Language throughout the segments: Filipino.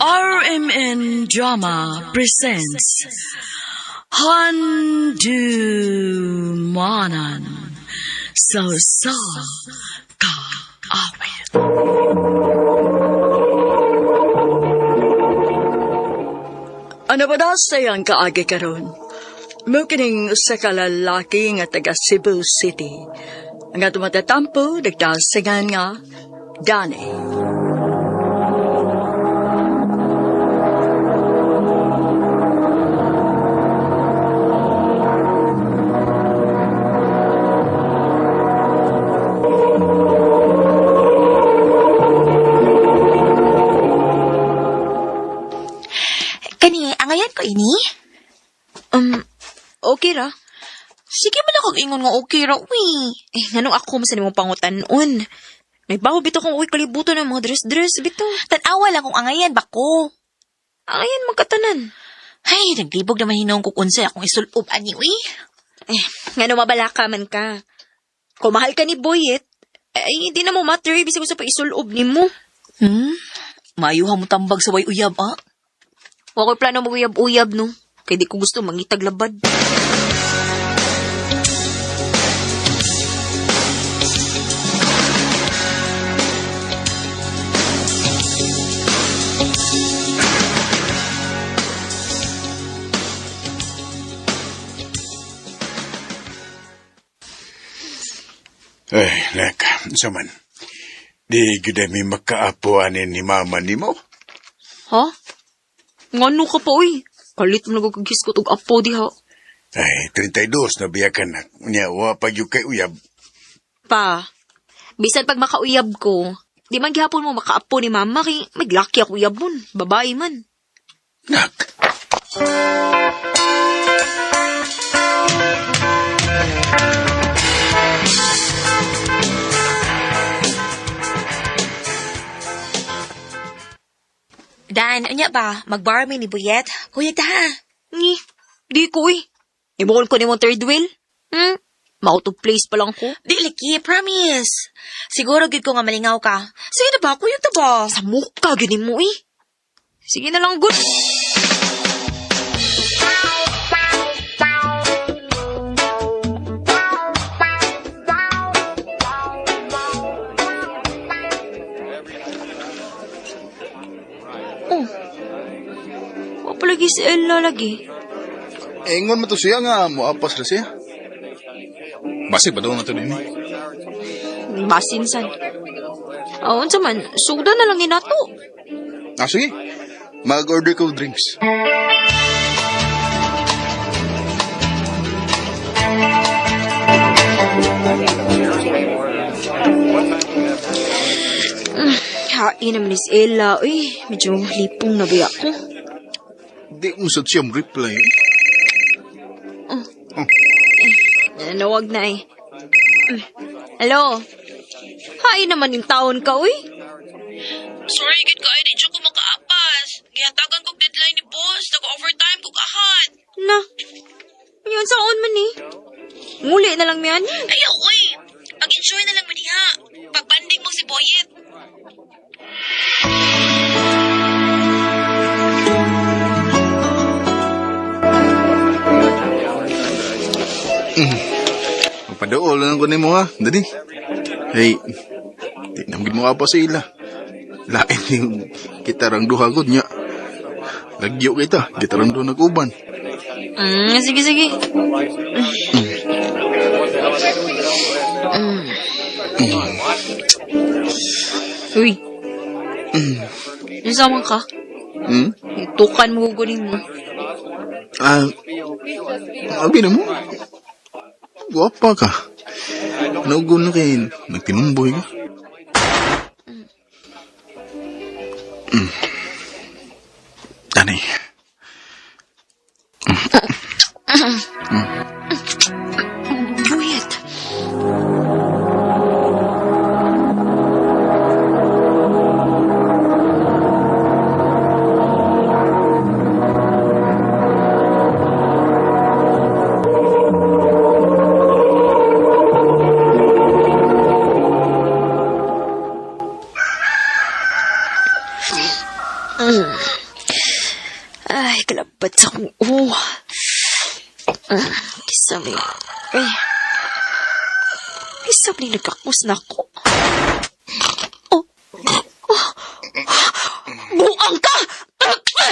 RMN Drama presents Handumanan Sa Kaawit. Ano ba daw sayang kaagi karon? Mukining sa kalalaki nga taga Cebu City. Ang ato matatampo, nagdasingan nga, Danny. Angayan ko ini? Okay ra. Sige man akong ingon nga okay ra, uy. Nganong ako masan mong pangutan-on. May baho bito kong uy kalibutan ng mga dress-dress, bito. Tanawa lang kung angayan ba ko. Angayan magkatanan. Ay, naglibog naman hinong kukunsa akong isulob ani, uy. Ngano mabalaka man ka. Kung mahal ka ni Boyet, ay hindi na mo matter, bisig ko sa pa-isulob ni mo. Mayuha mo tambag sa way uyab, ah? Wako'y plano mag-uyab-uyab, no? Kaya di ko gusto mangitaglabad. Ay, leka, saman. Di gida mi makaapuanin ni mama ni mo? Ha? Ngano ka pa, uy? Kalit mo nagagagis ko tog apo di, ha? Ay, 32 na biyakan na. Unya, pag yung kay uyab. Pa, bisan pag makauyab ko, di man gihapon mo makaapo ni mama, kay maglaki ako uyab mon, babae man. Nak. Dan, anya ba? Mag-barmy ni Buyet? Kuyag ta ha? Di ko eh. Ibukol ko ni mong third wheel? Out of place pa lang ko. Di, Liki, promise. Siguro gid ko nga malingaw ka. Sige na ba, kuyog ta ba? Sa mukha, ganin mo eh. Sige na lang, good. Palagi si Ella lagi. Ingon mo to siya nga, muapas na siya. Basig ba daw na to din? Basinsan. Unsa man, suda na lang inato. Sige. Mag-order ko drinks. Hain naman ni si Ella. Uy, medyo lipong na ba ako? Di mo sa siyang reply. Nawag na eh. Hello? Hain naman yung taon ka, uy. Sorry, gid ka, di siya ko makaapas. Gihatagan kong deadline ni boss. Nag-overtime kong ahad. Na, yun saan man eh. Nguli na lang miyan. Ayaw, uy. Pag-enjoy na lang maniha. Pag-banding mo si Boyet. Magpadool lang ko ni mo ha. Dali. Hey, di namgin mo ka pa sa ila. Lain yung gitarang duha gud niya. Lagyo kita, gitarang duha nag-uban. Sige. Uy. Nasama ka? Tukan mo gugunin mo. Abi na mo. Guwapa ka. Naugon na kayo. Nagtinumboy ka. Danay. Buyet. kalabat sa kong Kisami. Kisami nagkakus na ako. Buang ka! Okay.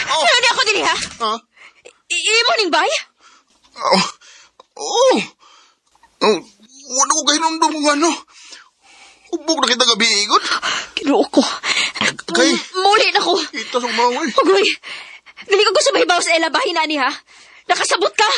Oh. Ano ako din ha? Ha? Imo ning bay? Oh. Wala ko kayo nung ano. Ubog na kita gabi, Igon. Kinuo ko. Kay? Muli na ko. Ito sa maway. Ugoy, dili ko gusto mahibaw sa Ella bahin na ni ha? Nakasabot ka?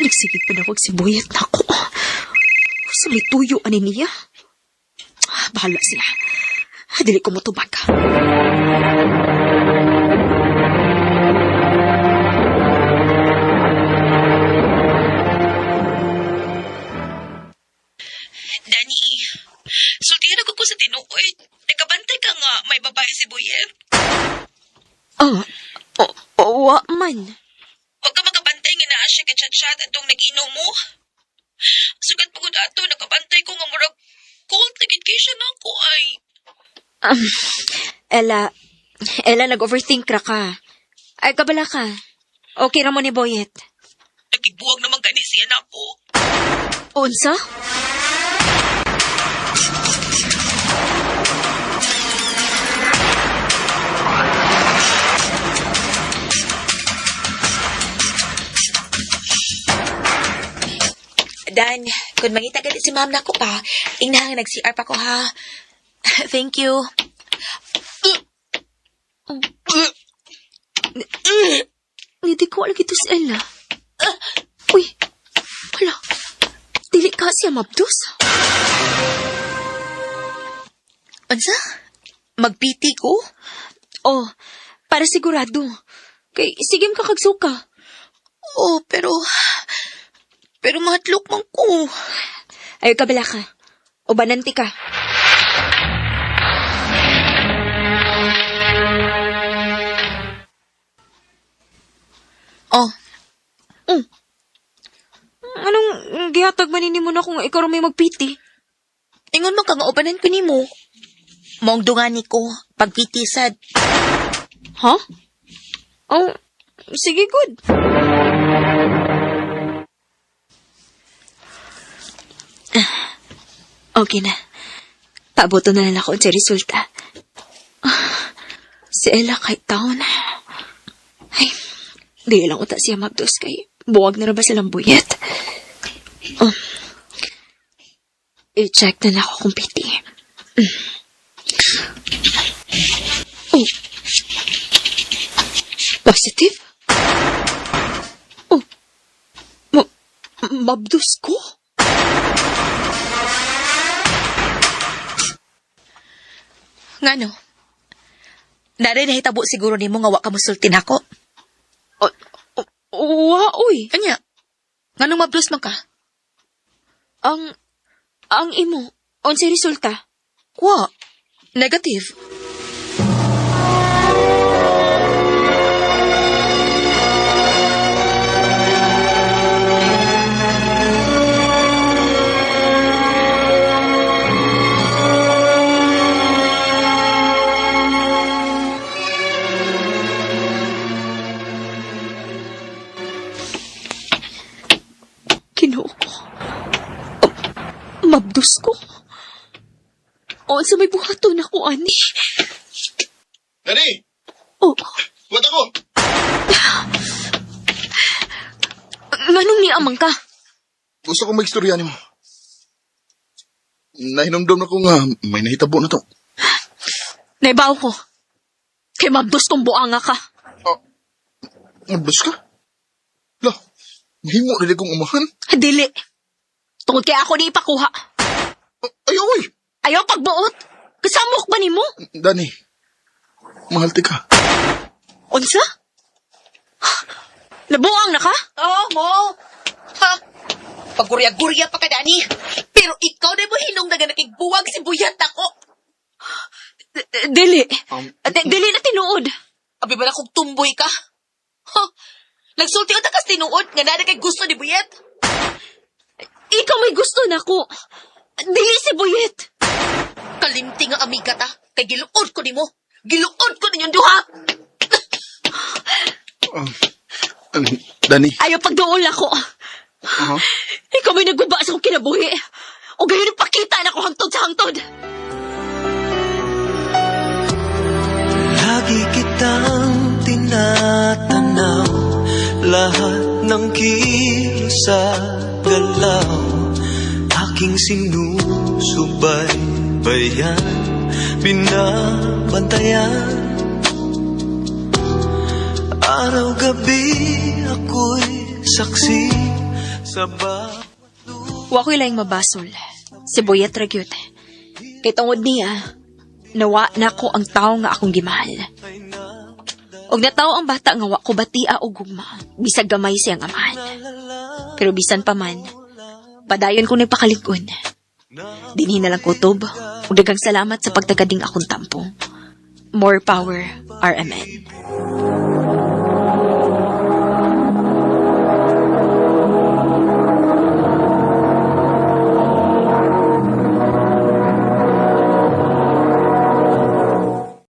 Nagsigit pa na si Buyat na ako. Sa may tuyo ani niya. Bahala sila. Dili ko motubag. Dani, sultihan ako ko sa tinuoy. Nagkabantay ka nga may babae si Boyet. Wa man. Huwag ka magkabantay nga naa siya kachat-chat atong nag-inom mo. Sugat pagod ato, nakabantay ko nga murag cold na kay siya na ako ay. Ella, nag-overthink ra ka. Ay, kabala ka. Okay ra mo ni Boyet. Nagigbuwag naman gani siya na ako. Unsa? Dan, kung mangita gali si ma'am na ko pa, ingnahan nag-CR pa ko ha. Thank you. Hindi ko lagi to si Ella. Uy, hala. Dili ka siya mabdos. Ansa? Magpiti ko? Oh, para sigurado. Kay, sige ka kagsuka. Oh, pero mahatlok man ko. Ay, kabala ka. O bananti ka. Oh, Anong gihatag manini mo na kung ikaw rin may magpiti? ingon mo ka nga ubanan ko ni mo. Mong dungani ko, pagpiti sad. Ha? Oh, sige, good. Okay na. Paboto na lang ako sa resulta. Si Ella kahit taon. Ay, di lang uta siya magdos kay buwag na ba silang buyet. I-check na lang ako kung piti. Oh. Positive? Oh. Mabdos ko? Ngano? Narin nahitabo siguro ni mo nga wa ka musultin ako. Wa, uy. Kanya, nganong mablos man ka? Ang imo, onse resulta. Wa, negative. Kinuo ko. Mabdos ko. Onse may buhaton ako, ani. Dani! Oh, Buat ako! nganong ni amang ka? Gusto ko mag-istorya ni mo. Nahinomdom na ko nga, may nahitabo na to. Naibaw ko. Kay mabdos kong buanga ka. Mabdos ka? Lah, mahimo na di kong umahan. Dili. Tungod kay ako ni ipakuha. Ayaw, oy! Ayaw pagbuot. Kasamok ba ni mo? Dani, mahal ti ka. Unsa? Nabuang na ka? Oh, mo. Ha? Pagurya-gurya pa ka, Dani. Pero ikaw na mo hinong na nakigbuhat buyat ako. Dili. Dili na tinuod. Abi ba na kung tumboy ka? Ha? Nagsulti ka kas tinuod nga nada kay gusto ni buyat. Ikaw may gusto na ko. Dili si Buyet. Kalimti nga amiga ta. Kay giluod ko nimo. Giluod ko ninyong duha. Dani. Ayaw pagduol ako. Ikaw may nagguba sa akong kinabuhi. O gayon ipakita na ko hangtod sa hangtod. Lagi kitang tinatanaw, lahat ng kilos sa galaw, aking sinusubaybayan, binabantayan. Araw-gabi ako'y saksi sa bawat Wa ko'y laing mabasol. Si Buyet ragyot. Kay tungod niya, nawa na ko ang tao nga akong gimahal. Og nataw ang bata nga wa ko batia o gugma, bisag gamay siyang amahan. Pero bisan pa man, padayon ko nagpakalig-on. Dinhi na lang kutob, ug daghang salamat sa pagtagading akong tampo. More power, RMN.